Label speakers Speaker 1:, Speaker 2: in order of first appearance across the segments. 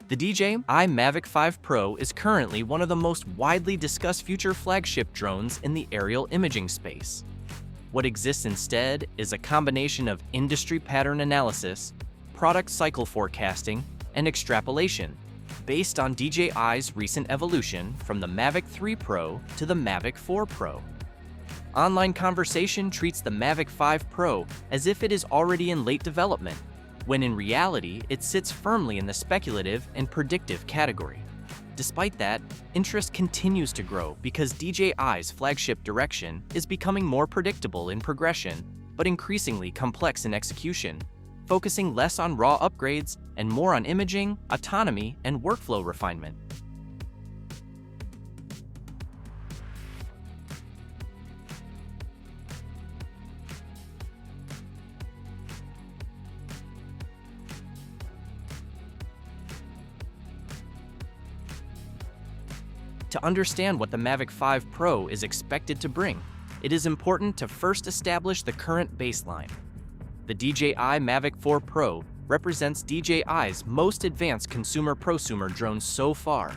Speaker 1: The DJI Mavic 5 Pro is currently one of the most widely discussed future flagship drones in the aerial imaging space. What exists instead is a combination of industry pattern analysis, product cycle forecasting, and extrapolation, based on DJI's recent evolution from the Mavic 3 Pro to the Mavic 4 Pro. Online conversation treats the Mavic 5 Pro as if it is already in late development, when in reality it sits firmly in the speculative and predictive category. Despite that, interest continues to grow because DJI's flagship direction is becoming more predictable in progression, but increasingly complex in execution, focusing less on raw upgrades and more on imaging, autonomy, and workflow refinement. To understand what the Mavic 5 Pro is expected to bring, it is important to first establish the current baseline. The DJI Mavic 4 Pro represents DJI's most advanced consumer prosumer drone so far,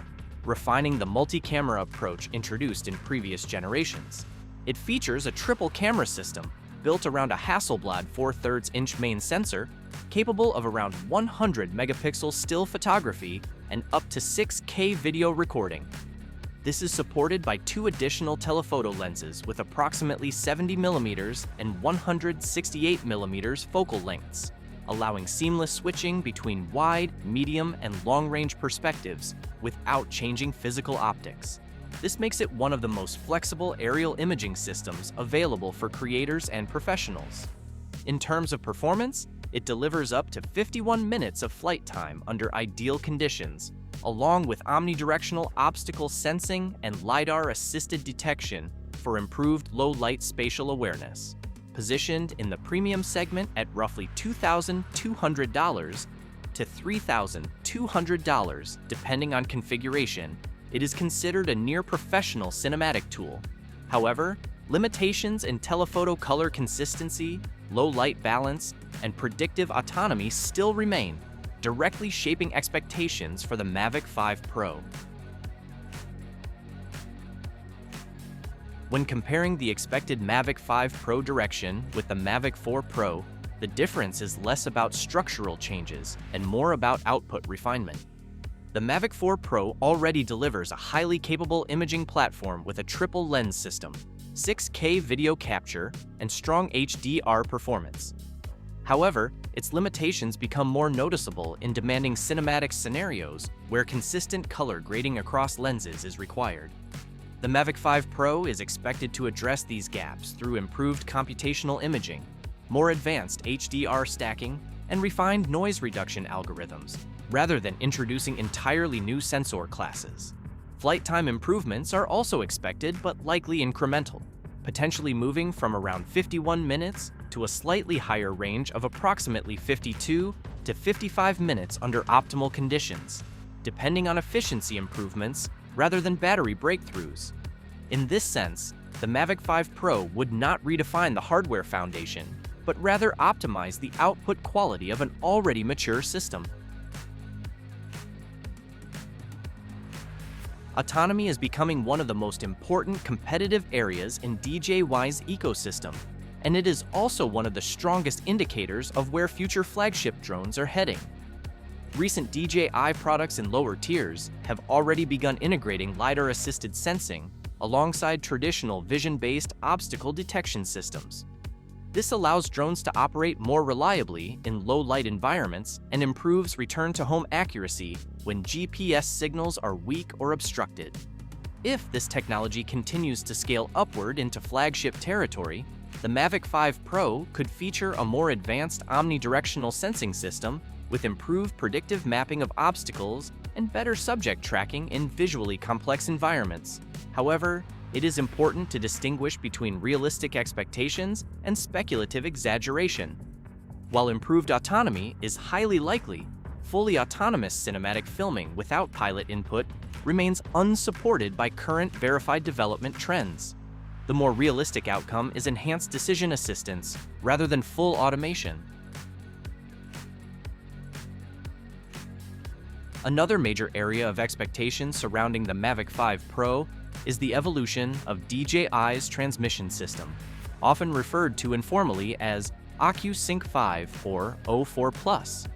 Speaker 1: refining the multi-camera approach introduced in previous generations. It features a triple camera system built around a Hasselblad 4/3-inch main sensor, capable of around 100 megapixel still photography and up to 6K video recording. This is supported by two additional telephoto lenses with approximately 70mm and 168mm focal lengths, allowing seamless switching between wide, medium, and long-range perspectives without changing physical optics. This makes it one of the most flexible aerial imaging systems available for creators and professionals. In terms of performance, it delivers up to 51 minutes of flight time under ideal conditions, along with omnidirectional obstacle sensing and LiDAR-assisted detection for improved low-light spatial awareness. Positioned in the premium segment at roughly $2,200 to $3,200 depending on configuration, it is considered a near-professional cinematic tool. However, limitations in telephoto color consistency, low light balance, and predictive autonomy still remain, directly shaping expectations for the Mavic 5 Pro. When comparing the expected Mavic 5 Pro direction with the Mavic 4 Pro, the difference is less about structural changes and more about output refinement. The Mavic 4 Pro already delivers a highly capable imaging platform with a triple lens system, 6K video capture, and strong HDR performance. However, its limitations become more noticeable in demanding cinematic scenarios where consistent color grading across lenses is required. The Mavic 5 Pro is expected to address these gaps through improved computational imaging, more advanced HDR stacking, and refined noise reduction algorithms, rather than introducing entirely new sensor classes. Flight time improvements are also expected but likely incremental, potentially moving from around 51 minutes to a slightly higher range of approximately 52 to 55 minutes under optimal conditions, depending on efficiency improvements rather than battery breakthroughs. In this sense, the Mavic 5 Pro would not redefine the hardware foundation, but rather optimize the output quality of an already mature system. Autonomy is becoming one of the most important competitive areas in DJI's ecosystem, and it is also one of the strongest indicators of where future flagship drones are heading. Recent DJI products in lower tiers have already begun integrating LiDAR-assisted sensing alongside traditional vision-based obstacle detection systems. This allows drones to operate more reliably in low-light environments and improves return-to-home accuracy when GPS signals are weak or obstructed. If this technology continues to scale upward into flagship territory, the Mavic 5 Pro could feature a more advanced omnidirectional sensing system with improved predictive mapping of obstacles and better subject tracking in visually complex environments. However, it is important to distinguish between realistic expectations and speculative exaggeration. While improved autonomy is highly likely, fully autonomous cinematic filming without pilot input remains unsupported by current verified development trends. The more realistic outcome is enhanced decision assistance rather than full automation. Another major area of expectation surrounding the Mavic 5 Pro is the evolution of DJI's transmission system, often referred to informally as OcuSync 5 or O4 Plus.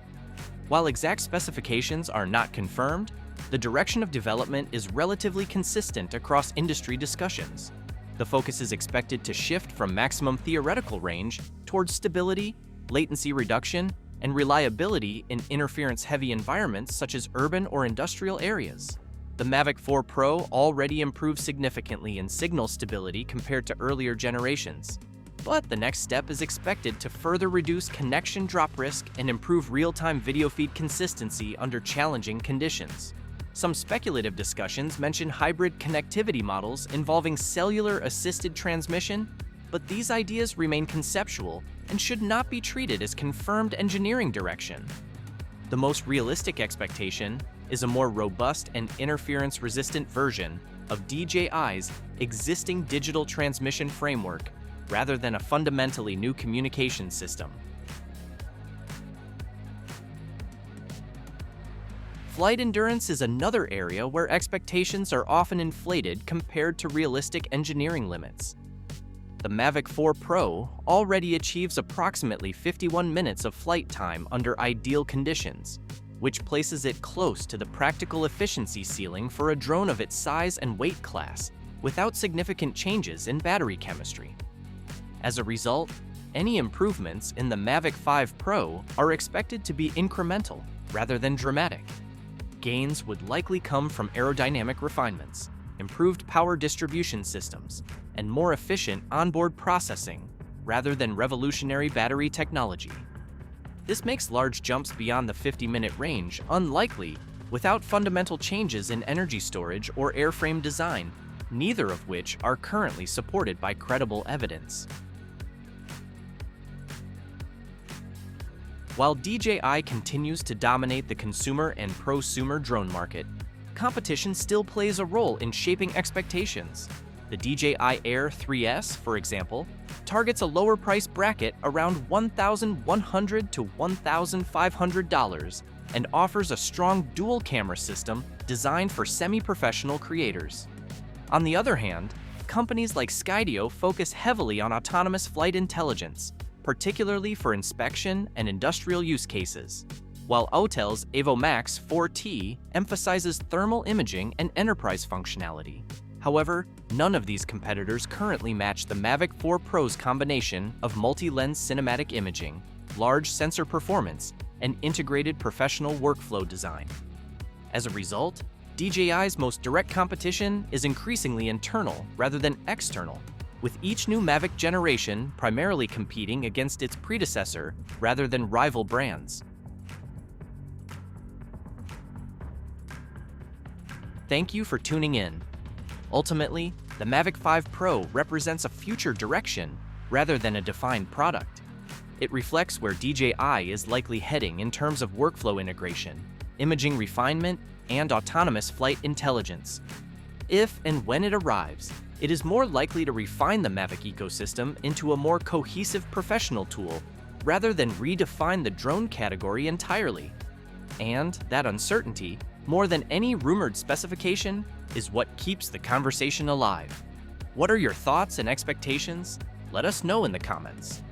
Speaker 1: While exact specifications are not confirmed, the direction of development is relatively consistent across industry discussions. The focus is expected to shift from maximum theoretical range towards stability, latency reduction, and reliability in interference-heavy environments such as urban or industrial areas. The Mavic 4 Pro already improved significantly in signal stability compared to earlier generations, but the next step is expected to further reduce connection drop risk and improve real-time video feed consistency under challenging conditions. Some speculative discussions mention hybrid connectivity models involving cellular-assisted transmission, but these ideas remain conceptual and should not be treated as confirmed engineering direction. The most realistic expectation is a more robust and interference-resistant version of DJI's existing digital transmission framework rather than a fundamentally new communication system. Flight endurance is another area where expectations are often inflated compared to realistic engineering limits. The Mavic 4 Pro already achieves approximately 51 minutes of flight time under ideal conditions, which places it close to the practical efficiency ceiling for a drone of its size and weight class, without significant changes in battery chemistry. As a result, any improvements in the Mavic 5 Pro are expected to be incremental rather than dramatic. Gains would likely come from aerodynamic refinements, improved power distribution systems, and more efficient onboard processing, rather than revolutionary battery technology. This makes large jumps beyond the 50-minute range unlikely without fundamental changes in energy storage or airframe design, neither of which are currently supported by credible evidence. While DJI continues to dominate the consumer and prosumer drone market, competition still plays a role in shaping expectations. The DJI Air 3S, for example, targets a lower price bracket around $1,100 to $1,500 and offers a strong dual camera system designed for semi-professional creators. On the other hand, companies like Skydio focus heavily on autonomous flight intelligence, particularly for inspection and industrial use cases, while Autel's Evo Max 4T emphasizes thermal imaging and enterprise functionality. However, none of these competitors currently match the Mavic 4 Pro's combination of multi-lens cinematic imaging, large sensor performance, and integrated professional workflow design. As a result, DJI's most direct competition is increasingly internal rather than external, with each new Mavic generation primarily competing against its predecessor rather than rival brands. Thank you for tuning in. Ultimately, the Mavic 5 Pro represents a future direction rather than a defined product. It reflects where DJI is likely heading in terms of workflow integration, imaging refinement, and autonomous flight intelligence. If and when it arrives, it is more likely to refine the Mavic ecosystem into a more cohesive professional tool rather than redefine the drone category entirely. And that uncertainty, more than any rumored specification, is what keeps the conversation alive. What are your thoughts and expectations? Let us know in the comments.